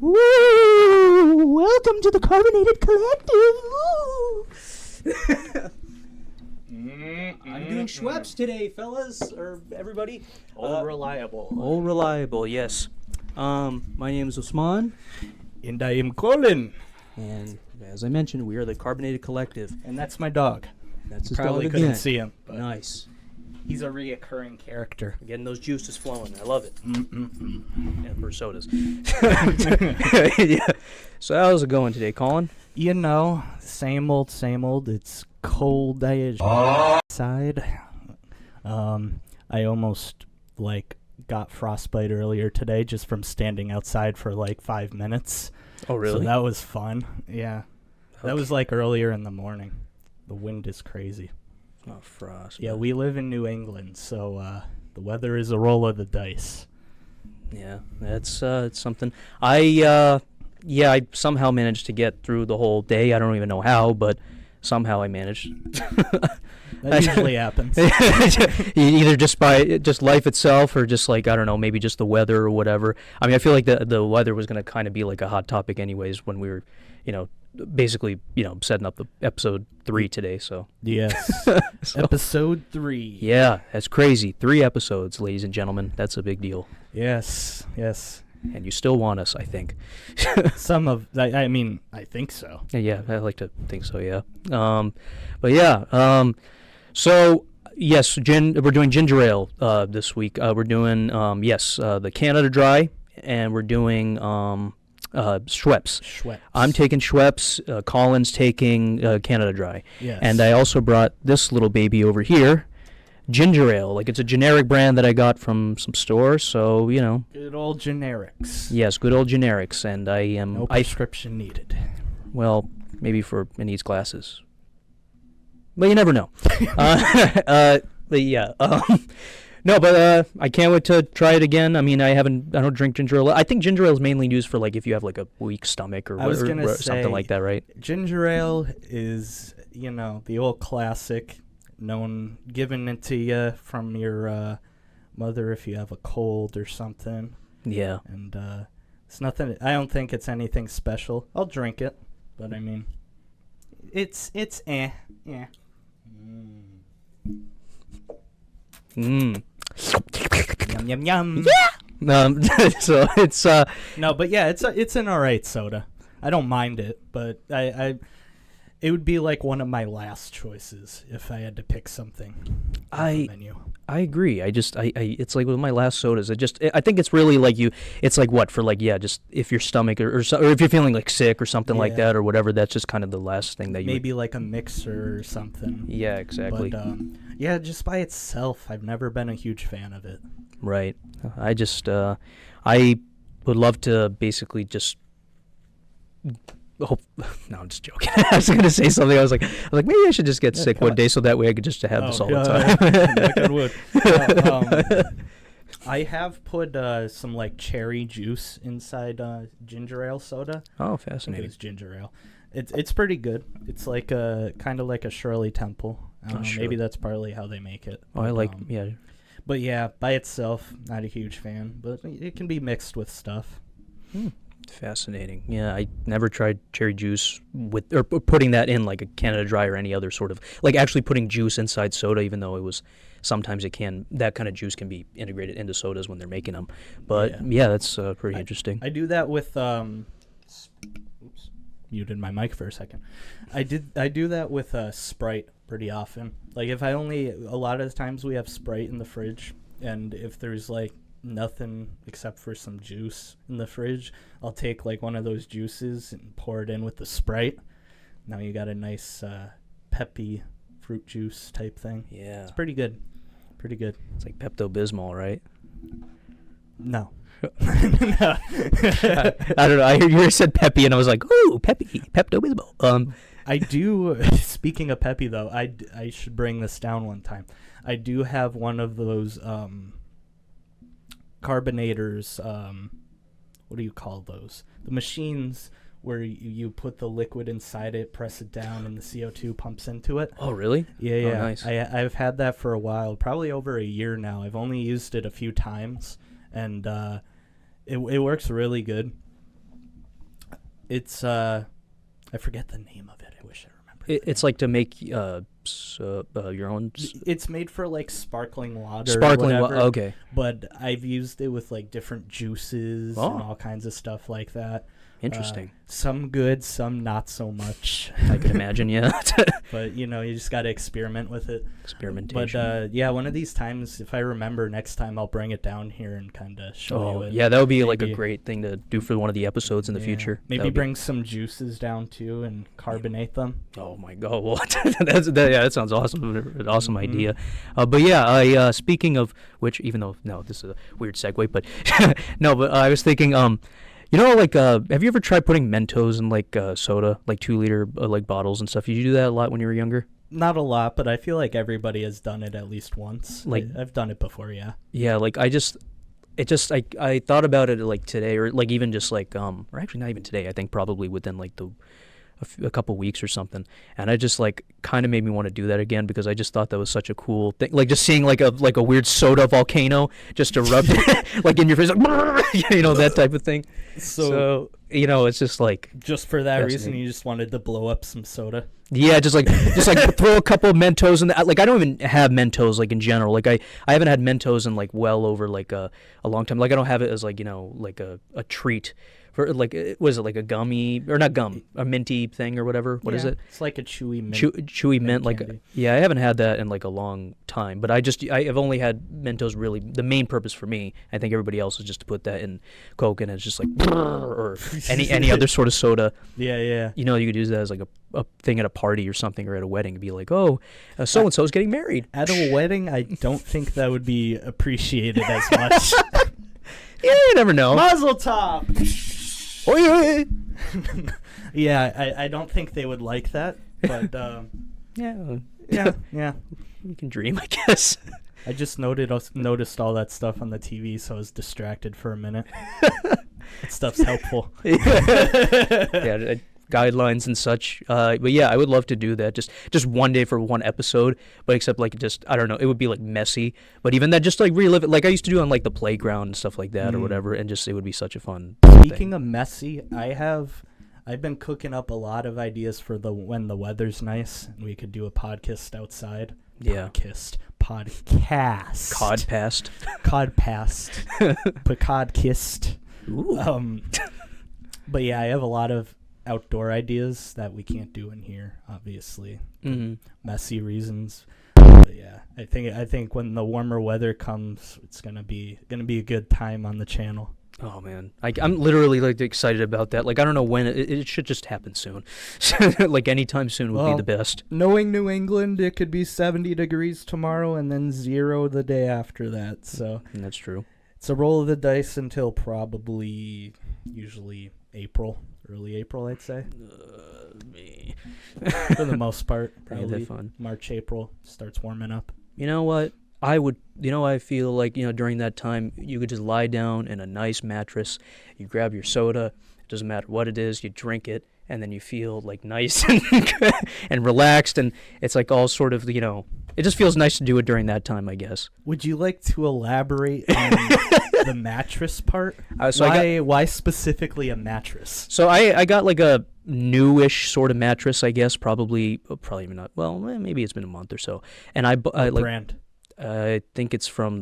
Woo! Welcome to the Carbonated Collective. I'm doing Schweppes today, fellas, or everybody. All reliable. All reliable, yes. My name is Osman, And I am Colin. and as I mentioned, we are the Carbonated Collective. And that's my dog. That's his Probably dog couldn't again. see him. But Nice. he's a reoccurring character. Getting those juices flowing. I love it. And for sodas. Yeah. So how's it going today, Colin? You know, same old, same old. It's cold outside. I almost, got frostbite earlier today just from standing outside for, 5 minutes. Oh, really? So that was fun. Yeah. That was, earlier in the morning. The wind is crazy. Oh, frost. Yeah, we live in New England, so the weather is a roll of the dice. Yeah, that's it's something. I somehow managed to get through the whole day. I don't even know how, but somehow I managed. That usually happens. Either just by just life itself, or just I don't know, maybe just the weather or whatever. I mean, I feel like the weather was going to kind of be like a hot topic anyways when we were, basically, setting up the episode 3 today. So Yes. So- Episode 3. yeah, that's crazy. 3 episodes, ladies and gentlemen. That's a big deal. Yes. Yes. And you still want us, I think. I think so. Yeah, I like to think so, yeah. But yeah, so yes, we're doing ginger ale this week. We're doing the Canada Dry, and we're doing Schweppes. Schweppes. I'm taking Schweppes. Colin's taking Canada Dry, Yes. and I also brought this little baby over here, ginger ale. It's a generic brand that I got from some store. So Good old generics. yes, good old generics, and I am No prescription needed. Well, maybe for it needs glasses. But you never know. But yeah. No, but I can't wait to try it again. I mean, I don't drink ginger ale. I think ginger ale is mainly used for if you have a weak stomach or I was gonna something say, like that, right? Ginger ale is, the old classic, given it to you from your mother if you have a cold or something. Yeah. And it's nothing. I don't think it's anything special. I'll drink it, but I mean, it's yeah. Mm. Yum yum yum. So it's No, but yeah, it's an alright soda. I don't mind it, but it would be one of my last choices if I had to pick something on the menu. I agree. It's with my last sodas. I think it's really it's what for just if your stomach or if you're feeling sick or something like Yeah. that or whatever. That's just kind of the last thing that you Maybe a mixer or something. Yeah, exactly. But yeah, just by itself, I've never been a huge fan of it. Right. I would love to basically just. No, I'm just joking. I was gonna say something. I was like, maybe I should just get sick one day so that way I could just have this all the time. Knock on wood. I have put some cherry juice inside ginger ale soda. Oh, I think fascinating. it's ginger ale. It's pretty good. It's kind of like a Shirley Temple. I don't know. sure. Maybe that's partly how they make it. Oh, I But, like yeah. But yeah, by itself, not a huge fan. But it can be mixed with stuff. Fascinating. Yeah, I never tried cherry juice with or putting that in a Canada Dry or any other sort of actually putting juice inside soda, even though it was sometimes that kind of juice can be integrated into sodas when they're making them. But yeah, that's pretty interesting. I do that with oops, muted my mic for a second. I do that with Sprite pretty often. If a lot of the times we have Sprite in the fridge, and if there's nothing except for some juice in the fridge, I'll take one of those juices and pour it in with the Sprite. Now you got a nice peppy fruit juice type thing. Yeah, It's pretty good. Pretty good. it's like Pepto-Bismol, right? No. No. I don't know. I heard you said peppy, and I was like, "Ooh, peppy, Pepto-Bismol." I do. Speaking of peppy, though, I should bring this down one time. I do have one of those carbonators. What do you call those? The machines where you put the liquid inside it, press it down, and the CO2 pumps into it. Oh, really? Yeah, Oh, yeah. nice. I've had that for a while, probably over a year now. I've only used it a few times, and it works really good. It's I forget the name of it. I wish I remembered. It's like to make your own. It's made for like sparkling water. Sparkling water. Okay. But I've used it with like different juices and all kinds of stuff like that. Interesting. Some good, some not so much. I can imagine, yeah. But, you just got to experiment with it. Experimentation. But, yeah, one of these times, if I remember next time, I'll bring it down here and kind of show you it. Yeah, that would be like a great thing to do for one of the episodes in the future. Maybe bring some juices down, too, and carbonate them. Oh, my God. What? That sounds awesome. An awesome idea. But, yeah, speaking of which, even though, no, this is a weird segue, but, no, but I was thinking, like, have you ever tried putting Mentos in, like, soda, like 2-liter, like, bottles and stuff? Did you do that a lot when you were younger? Not a lot, but I feel like everybody has done it at least once. Like, I've done it before, yeah. Yeah, like, I thought about it, like, today, or, like, even just, like, or actually not even today, I think probably within, like, a couple weeks or something, and I just like kind of made me want to do that again because I just thought that was such a cool thing, like just seeing like a weird soda volcano just erupt like in your face, like, that type of thing. So it's just like just for that reason you just wanted to blow up some soda. Yeah, just like throw a couple of Mentos in the, like I don't even have Mentos like in general. Like I haven't had Mentos in like well over like a long time. Like I don't have it as like like a treat. For like, was it like a gummy or not gum, a minty thing or whatever? What is it? It's like a chewy mint. Chewy mint, like candy. Yeah, I haven't had that in like a long time. But I've only had Mentos. Really, the main purpose for me, I think everybody else is just to put that in Coke, and it's just like or any other sort of soda. Yeah. You could use that as like a thing at a party or something, or at a wedding, and be like, oh, so and so is getting married. At a wedding, I don't think that would be appreciated as much. Yeah, you never know. Mazel tov. Oh, yeah, I don't think they would like that, but yeah. You can dream, I guess. I just noticed all that stuff on the TV, so I was distracted for a minute. That stuff's helpful. Yeah, guidelines and such. But yeah, I would love to do that. Just one day for one episode, but except like just I don't know, it would be like messy. But even that, just like relive it, like I used to do on like the playground and stuff like that or whatever, and just it would be such a fun. Speaking of messy, I've been cooking up a lot of ideas for when the weather's nice and we could do a podcast outside. Yeah. Podcast. Codpast. Pecodkist. Ooh. But yeah, I have a lot of outdoor ideas that we can't do in here, obviously. Messy reasons. But yeah, I think when the warmer weather comes, it's gonna be a good time on the channel. Oh man, I'm literally like excited about that. Like I don't know when it should just happen soon. Like anytime soon would be the best. Knowing New England, it could be 70 degrees tomorrow and then 0 the day after that. So that's true. It's a roll of the dice until probably usually early April, I'd say. For the most part, probably fun. March, April starts warming up. You know what? I feel like, during that time, you could just lie down in a nice mattress, you grab your soda, it doesn't matter what it is, you drink it, and then you feel like nice and relaxed, and it's like all sort of, it just feels nice to do it during that time, I guess. Would you like to elaborate on the mattress part? Why specifically a mattress? So I got like a newish sort of mattress, I guess, probably even not. Well, maybe it's been a month or so. And I like brand. I think it's from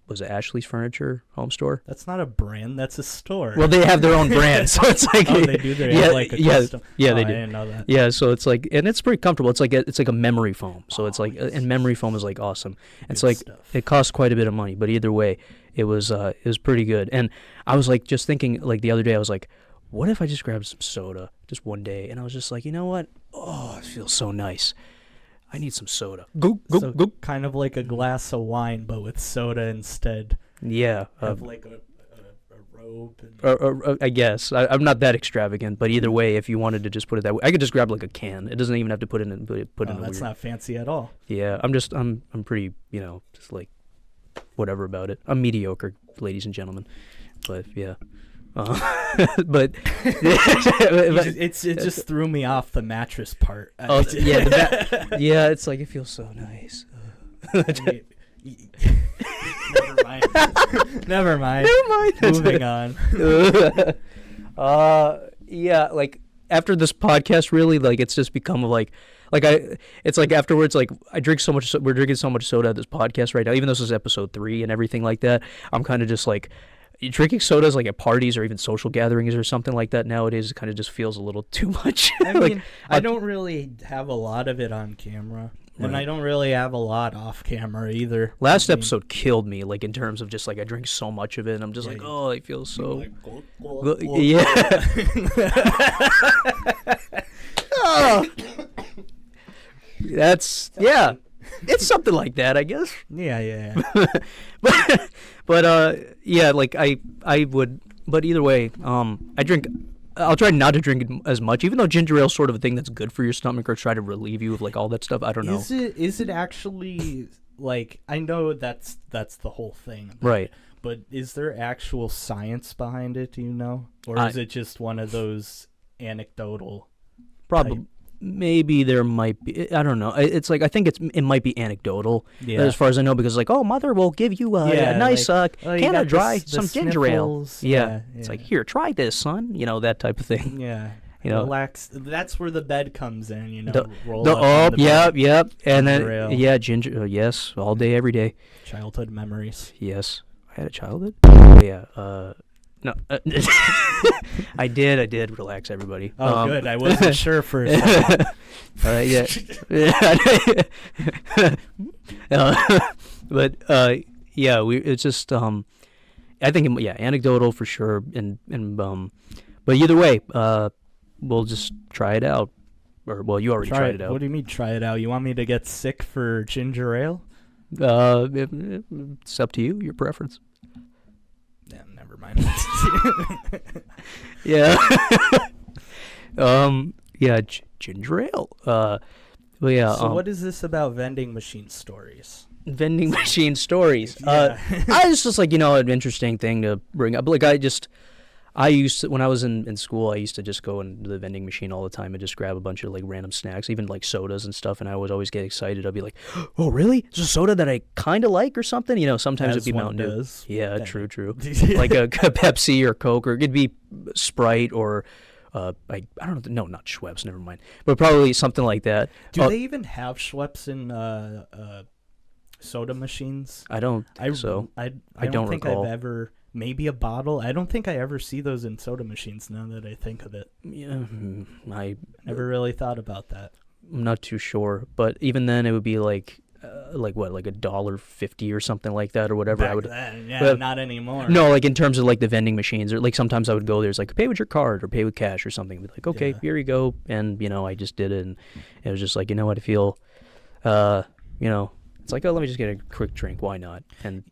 was it Ashley's Furniture Home Store? That's not a brand. That's a store. Well, they have their own brand, so it's like they do. They have like a custom. Yeah, they do. I didn't know that. Yeah, so it's like, and it's pretty comfortable. It's like a memory foam. So it's like, and memory foam is like awesome. It's like stuff. It costs quite a bit of money, but either way, it was pretty good. And I was like just thinking like the other day, I was like, what if I just grabbed some soda just one day? And I was just like, you know what? Oh, it feels so nice. I need some soda. Go. Kind of like a glass of wine, but with soda instead. Yeah. Have like a robe. I guess. I'm not that extravagant, but either way, if you wanted to just put it that way, I could just grab like a can. It doesn't even have to put it in. That's not fancy at all. Yeah, I'm pretty, just like whatever about it. I'm mediocre, ladies and gentlemen. But yeah. But it just threw me off the mattress part. Oh yeah, yeah. It's like it feels so nice. Never mind. Moving on. Yeah, like after this podcast, really, like it's just become it's like afterwards, like I drink so much, we're drinking so much soda at this podcast right now, even though this is episode 3 and everything like that. I'm kind of just like drinking sodas like at parties or even social gatherings or something like that nowadays. It kind of just feels a little too much. I mean, I don't really have a lot of it on camera. And I don't really have a lot off camera either. Last episode killed me, like in terms of just like I drink so much of it, and I'm just like, oh, it feels so. Like, yeah. Oh. That's it's something like that, I guess. Yeah. but yeah, like I would, but either way, I drink. I'll try not to drink it as much, even though ginger ale is sort of a thing that's good for your stomach or try to relieve you of like all that stuff. I don't know. Is it actually like, I know that's the whole thing, right? But is there actual science behind it? Do you know, or is it just one of those anecdotal? Probably. Maybe there might be. I don't know. It's like I think it might be anecdotal, as far as I know, because like, oh, mother will give you a nice can of dry some ginger ale. Yeah, it's like, here, try this, son. You know, that type of thing. Yeah, you know, relax. That's where the bed comes in. You know, roll up on the yep, and ginger ale. Ginger. Yes, all day, every day. Childhood memories. Yes, I had a childhood. Oh, yeah. No, I did. Relax, everybody. Oh, good. I wasn't sure for a second. But yeah, it's just I think anecdotal for sure, and but either way, we'll just try it out. Or well, you already tried it out. What do you mean try it out? You want me to get sick for ginger ale? It's up to you. Your preference. Yeah, never mind. Yeah. Yeah, ginger ale. Well, yeah. So what is this about vending machine stories? Vending machine stories. Yeah. It's just like, an interesting thing to bring up. Like I used to, when I was in school, I used to just go into the vending machine all the time and just grab a bunch of like random snacks, even like sodas and stuff. And I would always get excited. I'd be like, "Oh, really? It's a soda that I kind of like or something." Sometimes it'd be Mountain Dew. Yeah, true. Like a Pepsi or Coke, or it'd be Sprite or I don't know, not Schweppes. Never mind. But probably something like that. Do they even have Schweppes in soda machines? I don't think so. I don't don't think recall. I've ever. Maybe a bottle. I don't think I ever see those in soda machines now that I think of it. Yeah, I never really thought about that. I'm not too sure, but even then it would be like what, like $1.50 or something like that, or whatever. Back then, yeah, but not anymore. No, like in terms of like the vending machines, or like sometimes I would go there, it's like pay with your card or pay with cash or something. I'd be like, okay, here you go, and I just did it, and it was just like, what, I feel, it's like, oh, let me just get a quick drink. Why not? And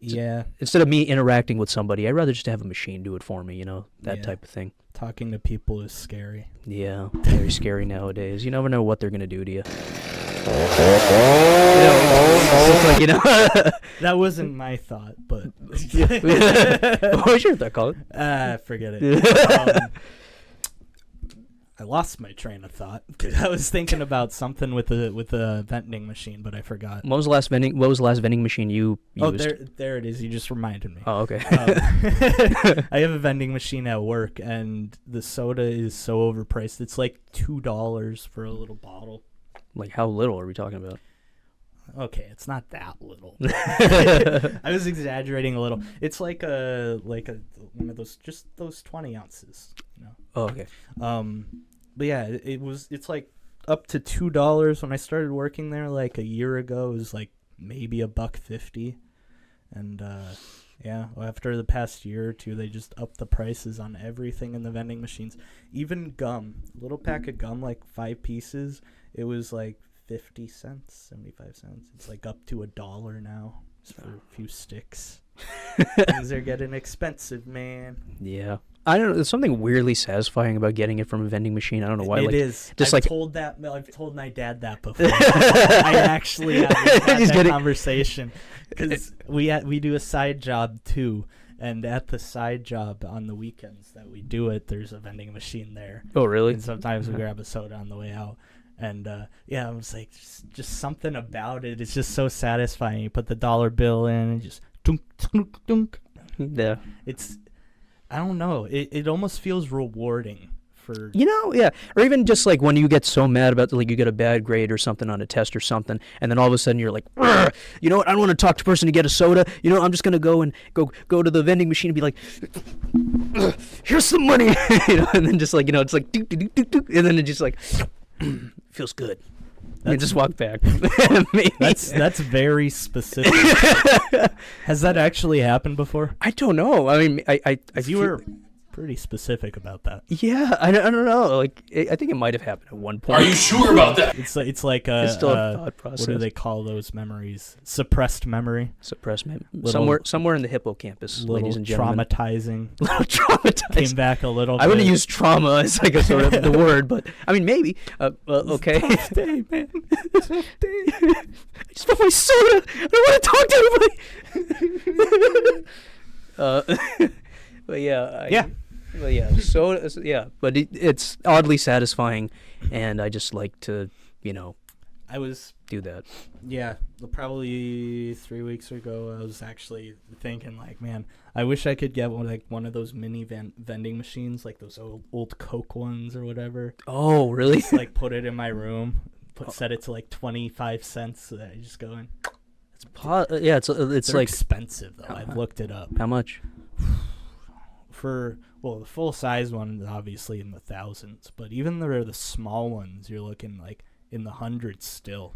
instead of me interacting with somebody, I'd rather just have a machine do it for me, that type of thing. Talking to people is scary. Yeah, very scary nowadays. You never know what they're going to do to you. That wasn't my thought, but... What was your thought, Colin? Forget it. I lost my train of thought because I was thinking about something with a vending machine, but I forgot. What was the last vending machine you used? Oh, there it is. You just reminded me. Oh, okay. I have a vending machine at work, and the soda is so overpriced. It's like $2 for a little bottle. Like, how little are we talking about? Okay, it's not that little. I was exaggerating a little. It's like one of those 20 ounces. Oh, okay. But yeah, it's like up to $2. When I started working there like a year ago, it was like maybe $1.50, and after the past year or two, they just upped the prices on everything in the vending machines. Even gum, a little pack of gum, like 5 pieces, it was like 50 cents, 75 cents. It's like up to $1 now just for a few sticks. Things are getting expensive, man. Yeah. I don't know. There's something weirdly satisfying about getting it from a vending machine. I don't know why. It is. I've told my dad that before. I actually had that conversation because we do a side job too, and at the side job on the weekends that we do it, there's a vending machine there. Oh, really? And sometimes we grab a soda on the way out. And I was like, just something about it. It's just so satisfying. You put the dollar bill in and just dunk, dunk, dunk. Yeah. I don't know. It almost feels rewarding for Yeah. Or even just like when you get so mad about like you get a bad grade or something on a test or something, and then all of a sudden you're like, you know what? I don't want to talk to a person to get a soda. I'm just gonna go to the vending machine and be like, here's some money, and then just like it's like doo, doo, doo, doo, doo, and then it just like feels good. And just walk back. That's very specific. Has that actually happened before? I don't know. I mean, I you were pretty specific about that. Yeah, I don't know. Like, I think it might have happened at one point. Are you sure about that? It's like a, It's still a thought process. what do they call those memories? Suppressed memory. Suppressed memory. Little- Somewhere in the hippocampus, Little ladies and gentlemen. Traumatizing. Little traumatized. Came back a little. I wouldn't use trauma as like a sort of the word, but I mean maybe. Okay. Day, man. I just want my soda. I don't want to talk to anybody. But yeah. Yeah. Well, yeah. So yeah, but it's oddly satisfying, and I just like to, I was do that. Yeah, probably 3 weeks ago, I was actually thinking, like, man, I wish I could get one of those mini vending machines, like those old Coke ones or whatever. Oh, really? Just, like, put it in my room, set it to like 25 cents, so that I just go in. Yeah, it's They're like expensive though. I've looked it up. how much? The full size one is obviously in the thousands, but even the small ones, you're looking like in the hundreds still.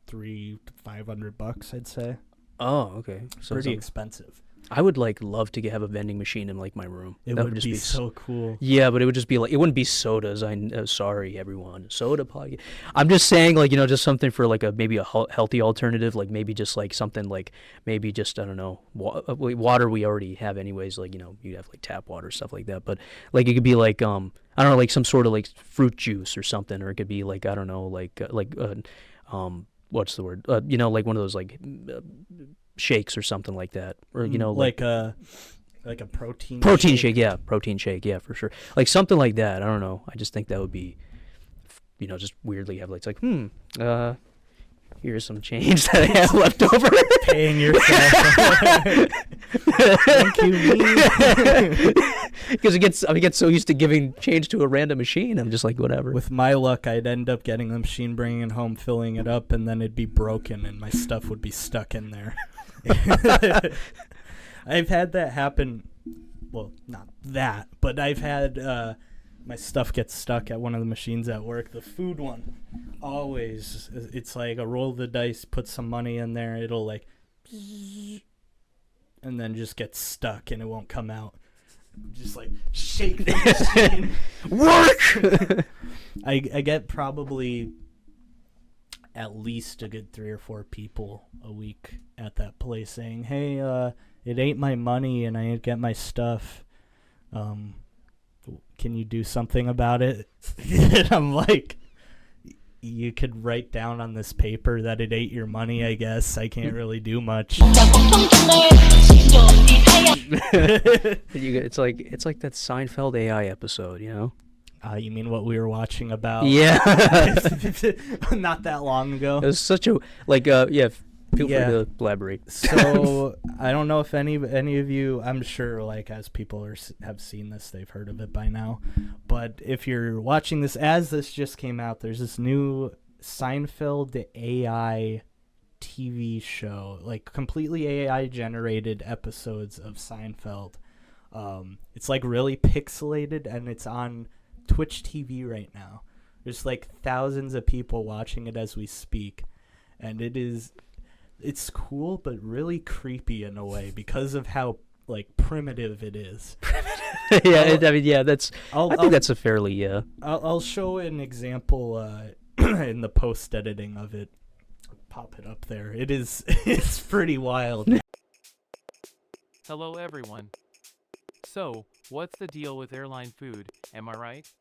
$300 to $500, I'd say. Oh, okay. So Pretty expensive. I would love to have a vending machine in like my room. It That would just be so cool. Yeah, but it would just be like it wouldn't be sodas. Sorry everyone, soda podcast. I'm just saying just something for like maybe a healthy alternative, like maybe just like something like maybe just I don't know water we already have anyways. Like you have like tap water stuff like that, but like it could be like I don't know like some sort of like fruit juice or something, or it could be like I don't know what's the word like one of those like shakes or something like that, or like a protein shake. Yeah, protein shake, yeah, for sure, like something like that. I don't know, I just think that would be just weirdly have like it's like here's some change that I have left over. Paying yourself. Thank you, because I get so used to giving change to a random machine, I'm just like whatever. With my luck, I'd end up getting the machine, bringing it home, filling it up, and then it'd be broken and my stuff would be stuck in there. I've had that happen. Well, not that, but I've had my stuff get stuck at one of the machines at work. The food one, always, it's like a roll of the dice, put some money in there, it'll like, and then just get stuck and it won't come out. Just like shake the machine. Work. I get probably at least a good 3 or 4 people a week at that place saying, "Hey, it ate my money and I didn't get my stuff. Can you do something about it?" And I'm like, you could write down on this paper that it ate your money, I guess. I can't really do much. It's like that Seinfeld AI episode, You mean what we were watching about? Yeah. Not that long ago. It was such a feel free to elaborate. So I don't know if any of you, I'm sure like as people have seen this, they've heard of it by now. But if you're watching this as this just came out, there's this new Seinfeld AI TV show, like completely AI generated episodes of Seinfeld. It's like really pixelated and it's on Twitch TV right now. There's like thousands of people watching it as we speak, and it's cool but really creepy in a way because of how like primitive it is. Yeah, I think that's a fairly I'll show an example in the post editing of it. Pop it up there. It's pretty wild. Hello everyone. So, what's the deal with airline food, am I right?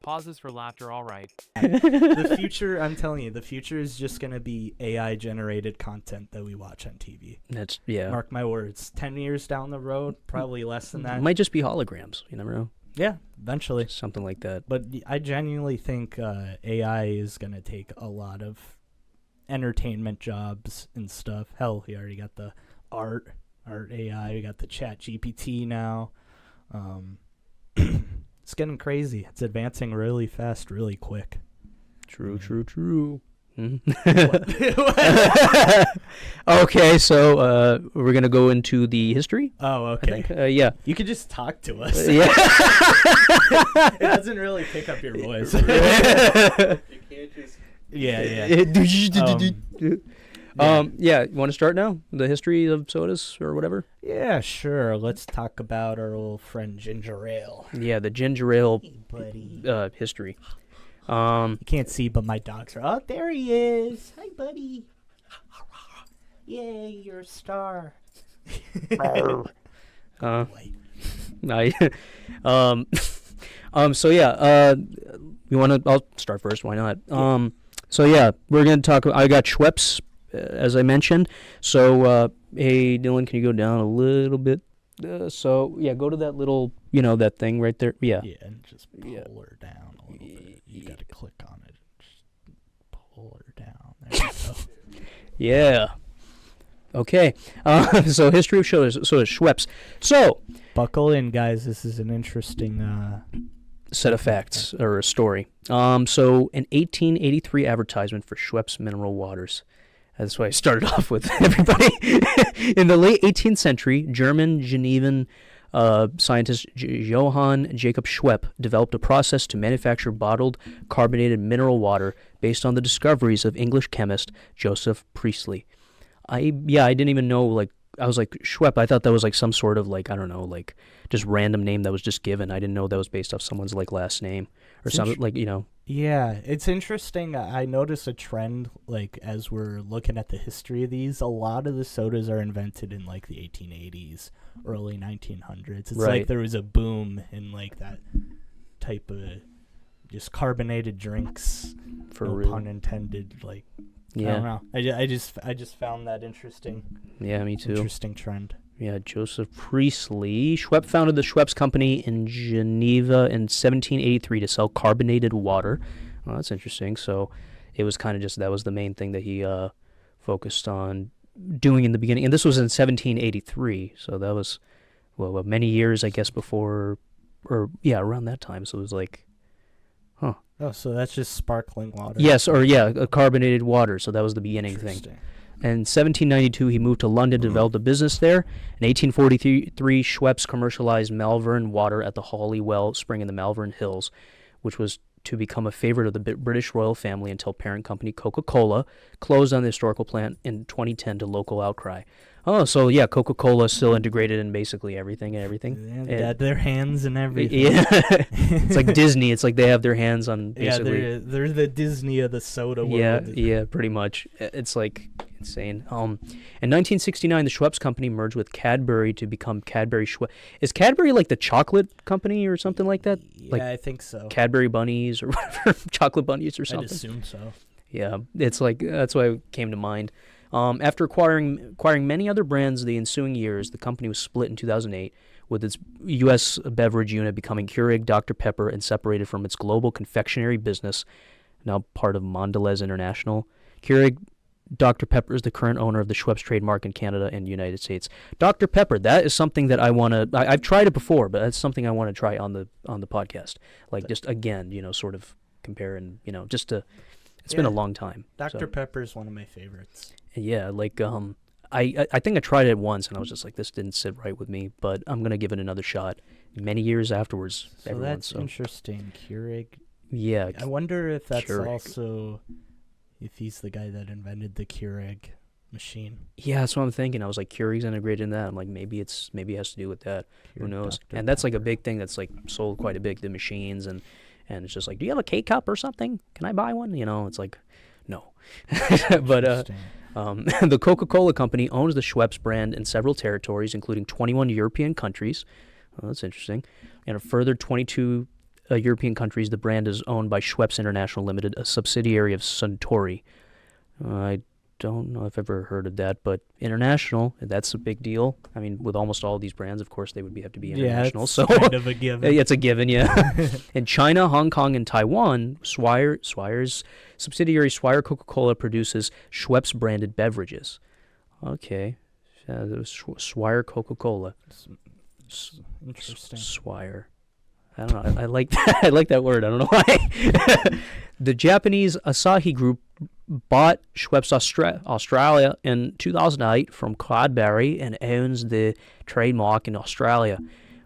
Pauses for laughter, alright. The future, I'm telling you, the future is just going to be AI generated content that we watch on TV. That's, yeah. Mark my words. 10 years down the road, probably less than that. It might just be holograms, you never know. Yeah, eventually. Something like that. But I genuinely think AI is going to take a lot of entertainment jobs and stuff. Hell, he already got the art. our AI. We got the Chat GPT now. It's getting crazy. It's advancing really fast, really quick. True. Okay, so we're gonna go into the history. Oh, okay. Yeah. You could just talk to us. Yeah. It doesn't really pick up your voice. You can't just. Yeah. Yeah. You want to start now? The history of sodas or whatever. Yeah, sure. Let's talk about our old friend ginger ale. Yeah, the ginger ale Hey, buddy. history. You can't see, but my dogs are. Oh, there he is. Hi, buddy. Yay, you're a star. Boy. So yeah, you want to? I'll start first. Why not? So yeah, we're gonna talk. I got Schweppes, as I mentioned. So hey, Dylan, can you go down a little bit? So yeah, go to that little, that thing right there. Yeah. Yeah, and just pull her down a little bit. You gotta click on it. Just pull her down. There you go. Yeah. Okay. So history of sodas. So Schweppes. So Buckle in, guys. This is an interesting set of facts or a story. So an 1883 advertisement for Schweppes mineral waters. That's why I started off with everybody. In the late 18th century, German Genevan scientist Johann Jacob Schwepp developed a process to manufacture bottled carbonated mineral water based on the discoveries of English chemist Joseph Priestley. I didn't even know, I was like, Schwepp, I thought that was some sort of I don't know, just random name that was just given. I didn't know that was based off someone's last name or something, Yeah, it's interesting. I notice a trend, as we're looking at the history of these, a lot of the sodas are invented in the 1880s, early 1900s. It's right. like there was a boom in that type of just carbonated drinks, For no real. pun intended. Yeah. I don't know. I just found that interesting. Yeah, me too. Interesting trend. Yeah, Joseph Priestley. Schwepp founded the Schweppes Company in Geneva in 1783 to sell carbonated water. Well, that's interesting. So it was kind of just, that was the main thing that he focused on doing in the beginning. And this was in 1783. So that was, many years, I guess, before, around that time. So it was Oh, so that's just sparkling water. yes, a carbonated water. So that was the beginning thing. Interesting. In 1792, he moved to London to develop a business there. In 1843, Schweppes commercialized Malvern water at the Holywell Spring in the Malvern Hills, which was to become a favorite of the British royal family until parent company Coca-Cola closed on the historical plant in 2010 to local outcry. Oh, so yeah, Coca-Cola is still integrated in basically everything. Yeah, they got their hands in everything. Yeah, it's like Disney. It's like they have their hands on basically. Yeah, they're the Disney of the soda world. Yeah, pretty much. It's insane. In 1969, the Schweppes Company merged with Cadbury to become Cadbury Schweppes. Is Cadbury the chocolate company or something like that? Yeah, I think so. Cadbury bunnies or whatever, chocolate bunnies or something. I'd assume so. Yeah, it's that's why it came to mind. After acquiring many other brands the ensuing years, the company was split in 2008, with its U.S. beverage unit becoming Keurig Dr. Pepper and separated from its global confectionery business, now part of Mondelez International. Keurig Dr. Pepper is the current owner of the Schweppes trademark in Canada and the United States. Dr. Pepper, that is something that I want to... I've tried it before, but that's something I want to try on the podcast. Just, again, sort of compare and, just to... It's been a long time. Dr. Pepper's one of my favorites. Yeah, I think I tried it once, and I was just like, this didn't sit right with me, but I'm going to give it another shot. Many years afterwards, That's interesting. Keurig. Yeah. I wonder if that's Keurig. also... if he's the guy that invented the Keurig machine. Yeah, that's what I'm thinking. I was like, Keurig's integrated in that. I'm like, maybe it has to do with that. Keurig Who knows? Dr. And that's a Pepper. big thing that's sold quite a bit, the machines, and it's just do you have a K-cup or something? Can I buy one? It's no. But Interesting. the Coca-Cola Company owns the Schweppes brand in several territories, including 21 European countries. Well, that's interesting. And a further 22 European countries, the brand is owned by Schweppes International Limited, a subsidiary of Suntory. I don't know if I've ever heard of that, but international, that's a big deal. I mean, with almost all of these brands, of course, they would have to be international. It's so kind of a given. it's a given, yeah. In China, Hong Kong, and Taiwan, Swire's subsidiary Swire Coca-Cola produces Schweppes branded beverages. Okay. It was Swire Coca-Cola. Interesting. Swire. I don't know. I like that. I like that word. I don't know why. The Japanese Asahi Group bought Schweppes Australia in 2008 from Cadbury and owns the trademark in Australia.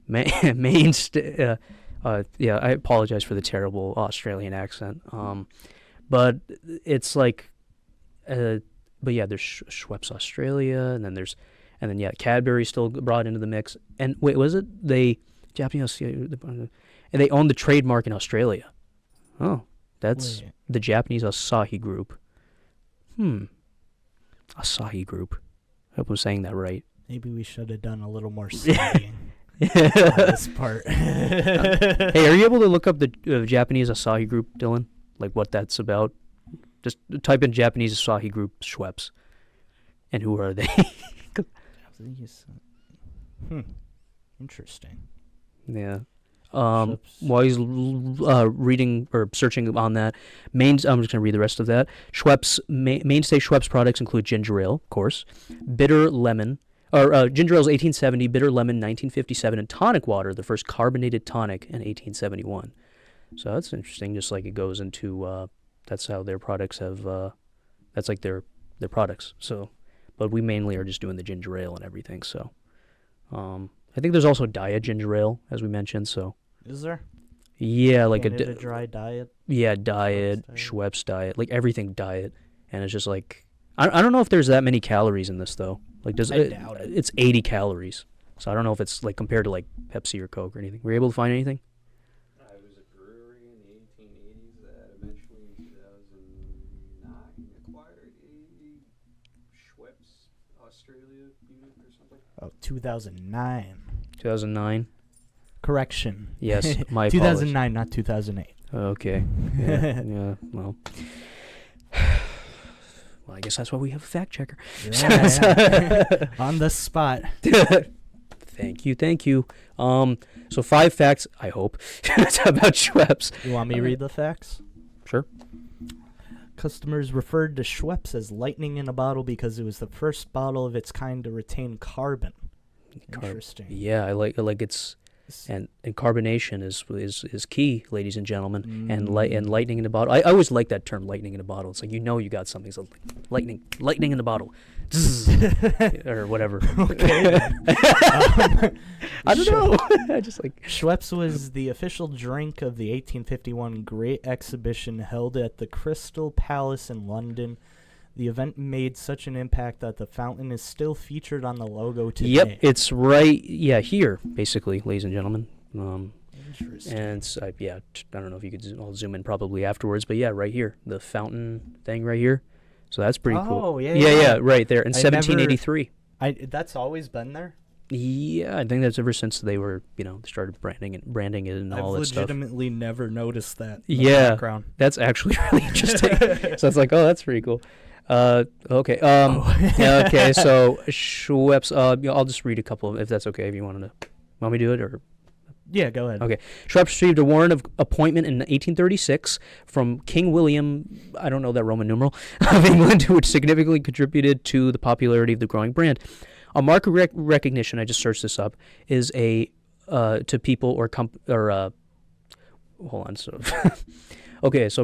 Yeah, I apologize for the terrible Australian accent. But it's like, but yeah, there's Schweppes Australia, and then Cadbury still brought into the mix. And wait, was it Japanese, and they own the trademark in Australia? Oh, that's the Japanese Asahi Group. Asahi Group. I hope I'm saying that right. Maybe we should have done a little more studying. This part. Hey, are you able to look up the Japanese Asahi Group, Dylan? Like what that's about? Just type in Japanese Asahi Group Schweppes. And who are they? Interesting. Yeah. While he's reading or searching on that, I'm just going to read the rest of that. Schweppes, mainstay Schweppes products include ginger ale, of course, bitter lemon, ginger ale is 1870, bitter lemon 1957, and tonic water, the first carbonated tonic in 1871. So that's interesting. Just like it goes into, that's how their products have, that's like their products. So, but we mainly are just doing the ginger ale and everything. So, I think there's also diet ginger ale, as we mentioned. So, is there? Yeah, like a dry diet. Yeah, diet, Schweppes diet, like everything diet, and it's just like I don't know if there's that many calories in this though. Like, I doubt it. It's 80 calories, so I don't know if it's like compared to like Pepsi or Coke or anything. Were you able to find anything? It was a brewery in the 1880s that eventually in 2009 acquired a Schweppes Australia unit or something. Oh, 2009. 2009. Correction. Yes, my 2009, not 2008. Okay. Yeah. Well, I guess that's why we have a fact checker. Yeah. On the spot. Thank you. So 5 facts, I hope, about Schweppes. You want me to read the facts? Sure. Customers referred to Schweppes as lightning in a bottle because it was the first bottle of its kind to retain carbon. Interesting. Yeah, I like it's and carbonation is key, ladies and gentlemen. And lightning in a bottle. I always like that term, lightning in a bottle. It's like you got something. So lightning in a bottle, or whatever. Okay. I don't know. I just like Schweppes was the official drink of the 1851 Great Exhibition held at the Crystal Palace in London. The event made such an impact that the fountain is still featured on the logo today. Yep, it's right. Yeah, here, basically, ladies and gentlemen. Interesting. And I don't know if you could. I'll zoom in probably afterwards, but yeah, right here, the fountain thing right here. So that's pretty cool. Oh yeah. Yeah, right there in 1783. That's always been there. Yeah, I think that's ever since they were, started branding it and all that stuff. I've legitimately never noticed that. Background. That's actually really interesting. So it's like, oh, that's pretty cool. Okay. Yeah, okay. So Schweppes. I'll just read a couple, if that's okay. If you want me to do it, or yeah, go ahead. Okay. Schweppes received a warrant of appointment in 1836 from King William, I don't know that Roman numeral, of England, which significantly contributed to the popularity of the growing brand. A mark of recognition, I just searched this up, is to people or hold on. So, okay, so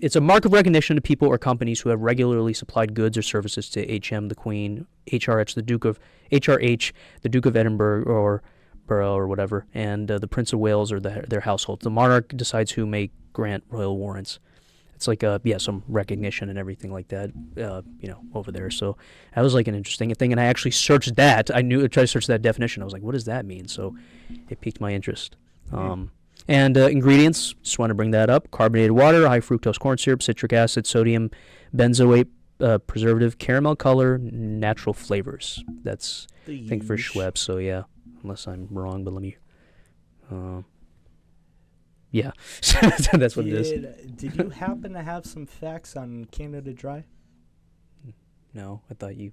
it's a mark of recognition to people or companies who have regularly supplied goods or services to HM, the Queen, HRH, the Duke of Edinburgh or Borough or whatever, and the Prince of Wales or their households. The monarch decides who may grant royal warrants. It's like some recognition and everything like that, over there. So that was like an interesting thing, and I actually searched that. I tried to search that definition. I was like, what does that mean? So it piqued my interest. And ingredients, just want to bring that up: carbonated water, high fructose corn syrup, citric acid, sodium benzoate, preservative, caramel color, natural flavors. That's I think for Schweppes. So yeah, unless I'm wrong, but let me. Yeah, that's what it is. Did you happen to have some facts on Canada Dry? No, I thought you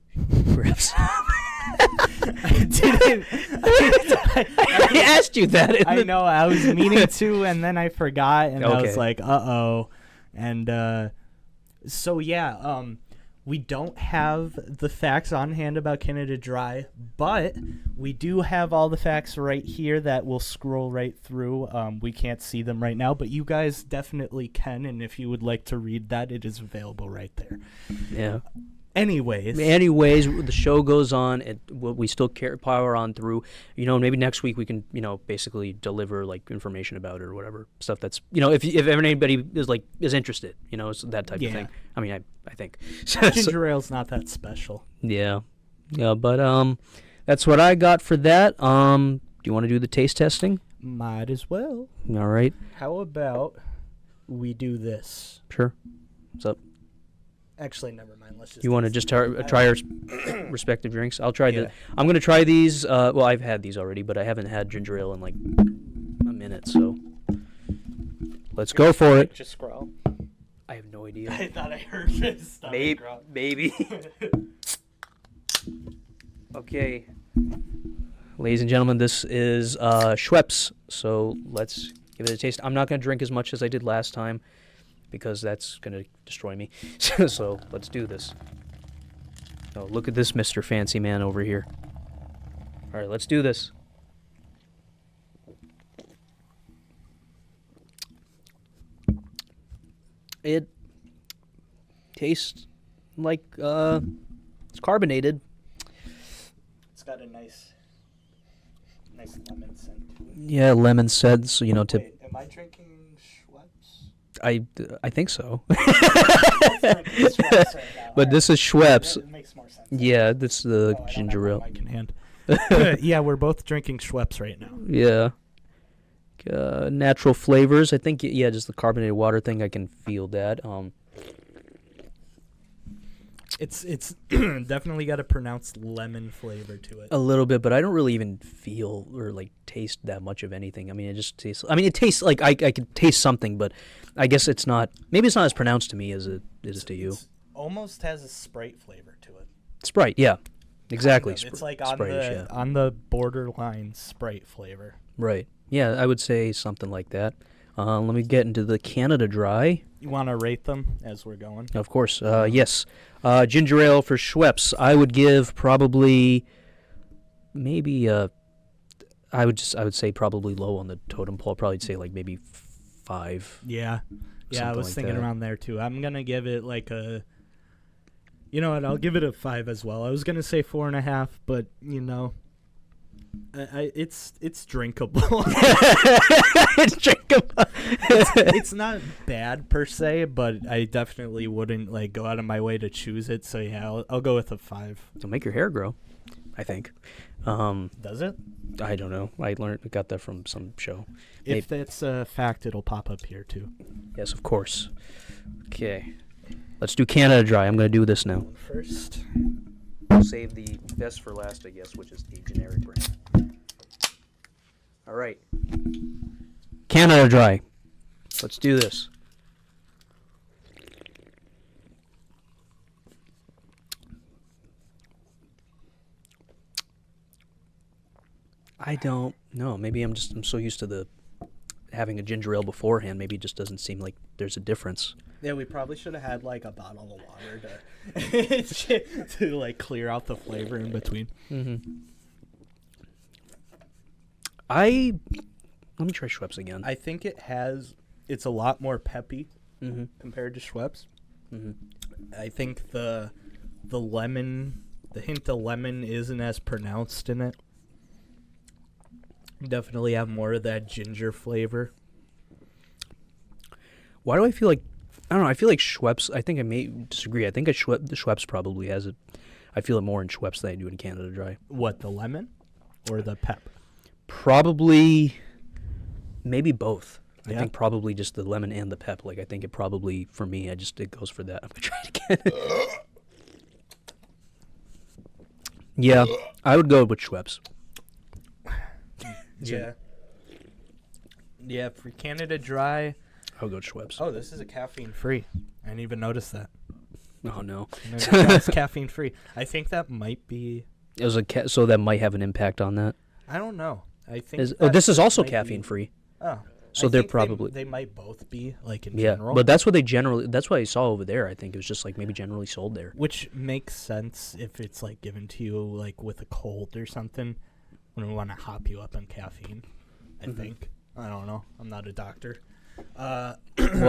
perhaps. I didn't. I asked you that. I know. I was meaning to, and then I forgot, and I was Okay. like, "Uh-oh." And so yeah, we don't have the facts on hand about Canada Dry, but we do have all the facts right here that we'll scroll right through. We can't see them right now, but you guys definitely can, and if you would like to read that, it is available right there. Yeah. Anyways, the show goes on, and we still power on through. Maybe next week we can, basically deliver like information about it or whatever stuff that's, if anybody is interested, it's that type of thing. I mean, I think ginger ale's not that special. Yeah, but that's what I got for that. Do you want to do the taste testing? Might as well. All right. How about we do this? Sure. What's up? Actually, never mind. Let's just. You want to just try our respective drinks? I'll try I'm going to try these. Well, I've had these already, but I haven't had ginger ale in like a minute, so let's go for it. Just scroll. I have no idea. I thought I heard this. Maybe. Okay. Ladies and gentlemen, this is Schweppes, so let's give it a taste. I'm not going to drink as much as I did last time, because that's going to destroy me. So let's do this. Oh, look at this Mr. Fancy Man over here. All right, let's do this. It tastes like it's carbonated. It's got a nice lemon scent to it. Yeah, lemon scent. So Wait, am I drinking Schweppes? I think so. Schweppes right now. But this is Schweppes. It makes more sense. Yeah, this is the I don't ginger have ale. my mic in hand. Yeah, we're both drinking Schweppes right now. Yeah. Natural flavors. I think, just the carbonated water thing. I can feel that. It's definitely got a pronounced lemon flavor to it. A little bit, but I don't really even feel or like taste that much of anything. I mean, it just tastes. I mean, it tastes like I can taste something, but I guess it's not. Maybe it's not as pronounced to me as it is to you. Almost has a Sprite flavor to it. Sprite, yeah, exactly. Kind of. It's like on Sprite-ish, on the borderline Sprite flavor. Right. Yeah, I would say something like that. Let me get into the Canada Dry. You want to rate them as we're going? Of course. Yes. Ginger ale for Schweppes. I would give probably maybe I would say probably low on the totem pole. Probably say like maybe 5. Yeah. Yeah, I was thinking around there too. I'm going to give it like a You know what? I'll give it a 5 as well. I was going to say 4.5, but it's drinkable. It's drinkable. it's not bad per se, but I definitely wouldn't like go out of my way to choose it. So yeah, I'll go with a 5. It'll make your hair grow, I think. Does it? I don't know. I got that from some show. If that's a fact, it'll pop up here too. Yes, of course. Okay. Let's do Canada Dry. I'm going to do this now. First. We'll save the best for last, I guess, which is the generic brand. All right. Canada Dry. Let's do this. I don't know. Maybe I'm so used to having a ginger ale beforehand. Maybe it just doesn't seem like there's a difference. Yeah, we probably should have had like a bottle of water to like clear out the flavor in between. Mm-hmm. Let me try Schweppes again. I think it's a lot more peppy Mm-hmm. compared to Schweppes. Mm-hmm. I think the lemon, the hint of lemon isn't as pronounced in it. Definitely have more of that ginger flavor. Why do I feel like, I don't know, I feel like Schweppes, I think I may disagree. I think the Schweppes probably has it. I feel it more in Schweppes than I do in Canada Dry. What, the lemon or the pep? Probably, maybe both. Yeah. I think probably just the lemon and the pep. Like, I think it probably, for me, it goes for that. I'm going to try it again. Yeah, I would go with Schweppes. Yeah. Yeah, for Canada Dry. I would go with Schweppes. Oh, this is a caffeine free. I didn't even notice that. Oh, no. It's caffeine free. I think that might be. It was so that might have an impact on that. I don't know. I think. This is also caffeine free. Oh. So I they're think probably they might both be like in yeah. general. But that's what that's what I saw over there. I think it was just like maybe generally sold there. Which makes sense if it's like given to you like with a cold or something when we want to hop you up on caffeine. I think. I don't know. I'm not a doctor. Well,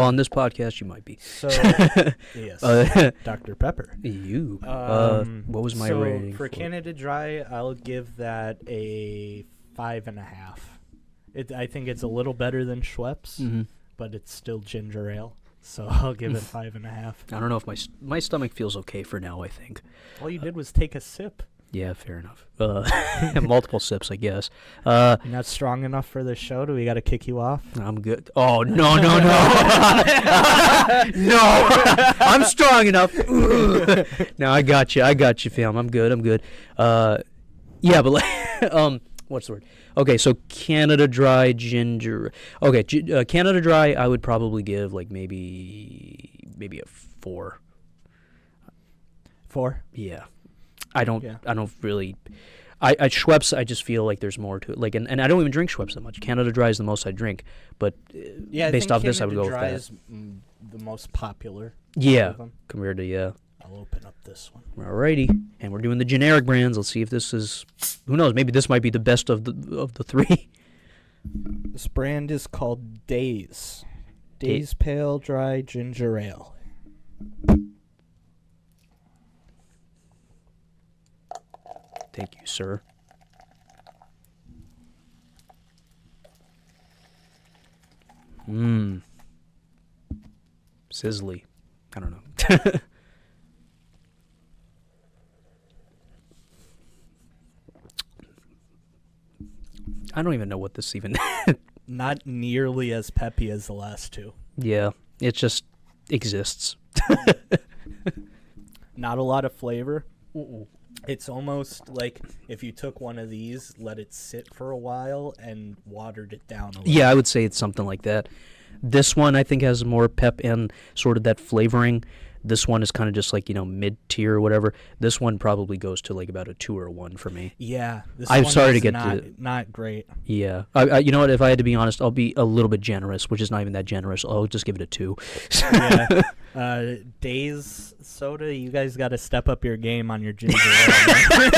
on this podcast, you might be. So yes, Dr. Pepper. You. What was my so rating for Canada Dry? I'll give that a 5.5. I think it's a little better than Schweppes, but it's still ginger ale. So I'll give it 5.5. I don't know if my stomach feels okay for now. I think. All you did was take a sip. Yeah, fair enough. Multiple sips, I guess. You're not strong enough for this show. Do we got to kick you off? I'm good. Oh no! No, I'm strong enough. No, I got you, fam. I'm good. Yeah, but like, what's the word? Okay, so Canada Dry ginger. Okay, Canada Dry, I would probably give like maybe a 4. 4. Yeah. I don't really. I Schweppes, I just feel like there's more to it. Like, and I don't even drink Schweppes that much. Canada Dry is the most I drink, but based off this, I would go with Canada Dry that. is the most popular. Yeah, of them. compared to I'll open up this one. Alrighty, and we're doing the generic brands. Let's see if this is. Who knows? Maybe this might be the best of the 3. This brand is called Days. Days Pale Dry Ginger Ale. Thank you, sir. Sizzly. I don't know. I don't even know what this even. Not nearly as peppy as the last two. Yeah, it just exists. Not a lot of flavor. It's almost like if you took one of these, let it sit for a while, and watered it down a little. Yeah, I would say it's something like that. This one, I think, has more pep and sort of that flavoring. This one is kind of just like, mid-tier or whatever. This one probably goes to like about a 2 or a 1 for me. Yeah. I'm sorry to get to... Not great. Yeah. You know what? If I had to be honest, I'll be a little bit generous, which is not even that generous. I'll just give it a 2. Yeah. Days Soda, you guys got to step up your game on your ginger ale.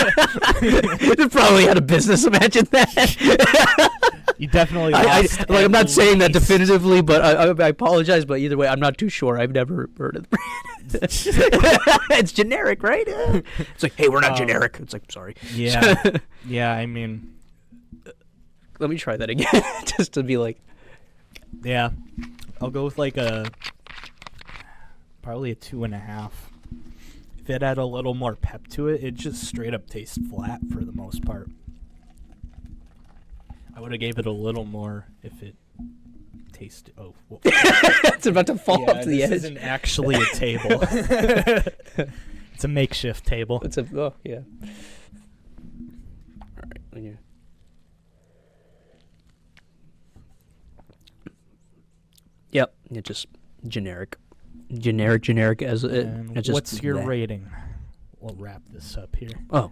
They're probably out of business. Imagine that. You definitely lost. I'm not saying that definitively, but I apologize. But either way, I'm not too sure. I've never heard of the brand. It's generic, right? It's like, hey, we're not generic. It's like, sorry. Yeah. Yeah, I mean. Let me try that again, just to be like. Yeah. I'll go with like probably a 2.5. If it had a little more pep to it, it just straight up tastes flat for the most part. I would have gave it a little more if it tasted. Oh, it's about to fall off the edge. This isn't actually a table. It's a makeshift table. Oh yeah. All right. Yep. It's just generic as it. And just what's your rating? We'll wrap this up here. Oh,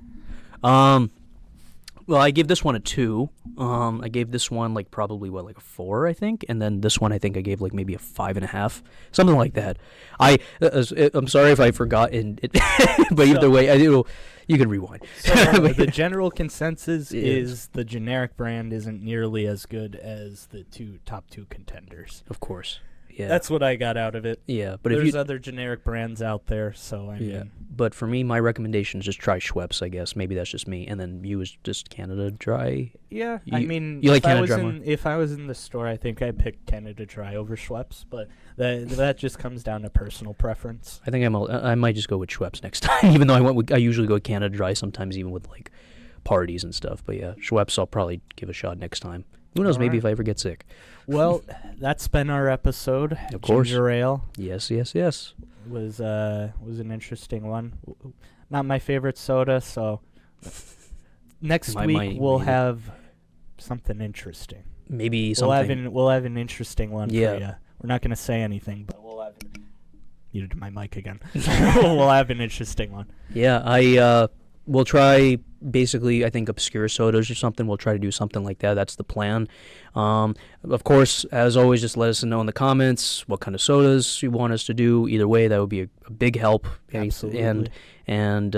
well, I gave this one a 2. I gave this one like probably like a 4, I think, and then this one I think I gave like maybe a 5.5, something like that. I'm sorry if I forgot but either way, you can rewind. So the general consensus is the generic brand isn't nearly as good as the top two contenders. Of course. Yeah. That's what I got out of it. Yeah, but there's other generic brands out there, so I mean. But for me, my recommendation is just try Schweppes, I guess. Maybe that's just me. And then you was just Canada Dry. Yeah, I mean, you like Canada Dry more? If I was in the store, I think I'd pick Canada Dry over Schweppes, but that just comes down to personal preference. I think I might just go with Schweppes next time, even though I usually go with Canada Dry sometimes, even with like parties and stuff. But yeah, Schweppes I'll probably give a shot next time. Who knows? Maybe if I ever get sick. Well, that's been our episode. Of course. Ginger ale. Yes. Was an interesting one. Not my favorite soda, so next week we'll have something interesting. Maybe something. We'll have an interesting one for you. We're not going to say anything, but we'll have muted my mic again. We'll have an interesting one. Yeah, we'll try basically, I think obscure sodas or something. We'll try to do something like that. That's the plan. Of course, as always, just let us know in the comments what kind of sodas you want us to do. Either way, that would be a big help. Absolutely. And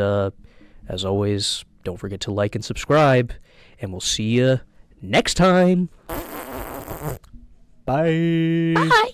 as always, don't forget to like and subscribe. And we'll see you next time. Bye. Bye.